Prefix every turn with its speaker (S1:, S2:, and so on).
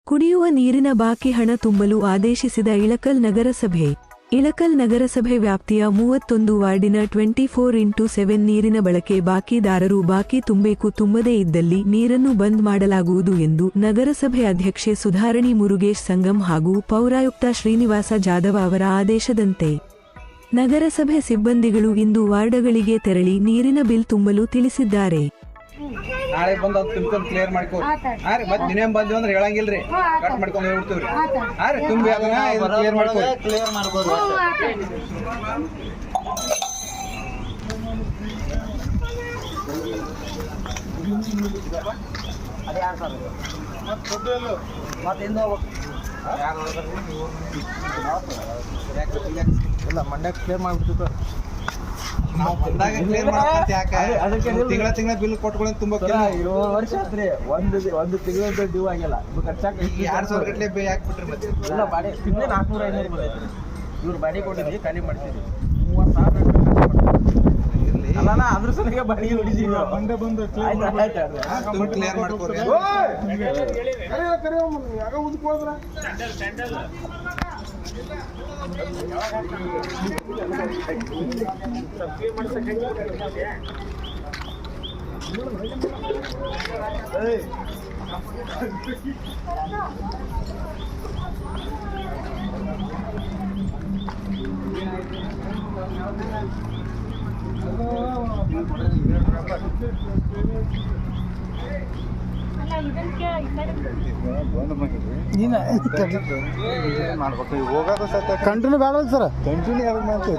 S1: ಕುಡಿಯುವ ನೀರಿನ ಬಾಕಿ ಹಣ ತುಂಬಲು ಆದೇಶಿಸಿದ ಇಳಕಲ್ ನಗರಸಭೆ. ಇಳಕಲ್ ನಗರಸಭೆ ವ್ಯಾಪ್ತಿಯ 31 ವಾರ್ಡಿನ 24x7 ನೀರಿನ ಬಳಕೆ ಬಾಕಿದಾರರು ಬಾಕಿ ತುಂಬದೇ ಇದ್ದಲ್ಲಿ ನೀರನ್ನು ಬಂದ್ ಮಾಡಲಾಗುವುದು ಎಂದು ನಗರಸಭೆ ಅಧ್ಯಕ್ಷೆ ಸುಧಾರಣಿ ಮುರುಗೇಶ್ ಸಂಗಮ್ ಹಾಗೂ ಪೌರಾಯುಕ್ತ ಶ್ರೀನಿವಾಸ ಜಾಧವ ಅವರ ಆದೇಶದಂತೆ ನಗರಸಭೆ ಸಿಬ್ಬಂದಿಗಳು ಇಂದು ವಾರ್ಡ್ಗಳಿಗೆ ತೆರಳಿ ನೀರಿನ ಬಿಲ್ ತುಂಬಲು ತಿಳಿಸಿದ್ದಾರೆ.
S2: ನಾಳೆ ಬಂದು ಅದು ತುಂಬ್ಕೊಂಡು ಕ್ಲಿಯರ್ ಮಾಡ್ಕೋ. ಮತ್ತೆ ದಿನೇಮ್ ಬಂದ್ವಿ ಅಂದ್ರೆ ಹೇಳಂಗಿಲ್ರಿ, ಕಟ್ ಮಾಡ್ಕೊಂಡು ಹೇಳ್ಬಿಡ್ತೀವ್ರಿ. ತುಂಬಿ ಅದನ್ನ ಕ್ಲಿಯರ್ ಮಾಡ್ಬೋದು. ಇಲ್ಲ ಮಂಡ್ಯಕ್ಕೆ ಕ್ಲಿಯರ್ ಮಾಡ್ಬಿಡ್ತೀವಿ. ತಿಂಗಳ ಬಿಲ್ ಕೊಟ್ಕೊಳ್ಳಿ. ತುಂಬಾ
S3: 7 ವರ್ಷ ಆತ್ರಿ. ಒಂದು ತಿಂಗಳ ಡ್ಯೂ ಆಗಿಲ್ಲ.
S2: 2,000 ಗಟ್ಟಲೆ ಹಾಕ್ಬಿಟ್ರಿ. ಮತ್ತೆ
S3: ಎಲ್ಲ ಬಾಡಿ 400-500 ಬಂದೈತ್ರಿ. ಇವ್ರು ಬಾಡಿ ಕೊಟ್ಟಿದ್ವಿ, ಖಾಲಿ ಮಾಡ್ತಿದ್ವಿ. 30,000 ಅಲ್ಲ, ಅದ್ರ ಸಲಿಗೆ ಬಾಡಿಗೆ ಹೊಡಿಸಿದ್ವಿ.
S2: ಕ್ಲಿಯರ್ ಮಾಡ್ಕೋರಿ.
S4: ಕಂಟಿನ್ಯೂ ಬೇಡ ಸರ್, ಕಂಟಿನ್ಯೂ ಮಾಡ್ತೀವಿ.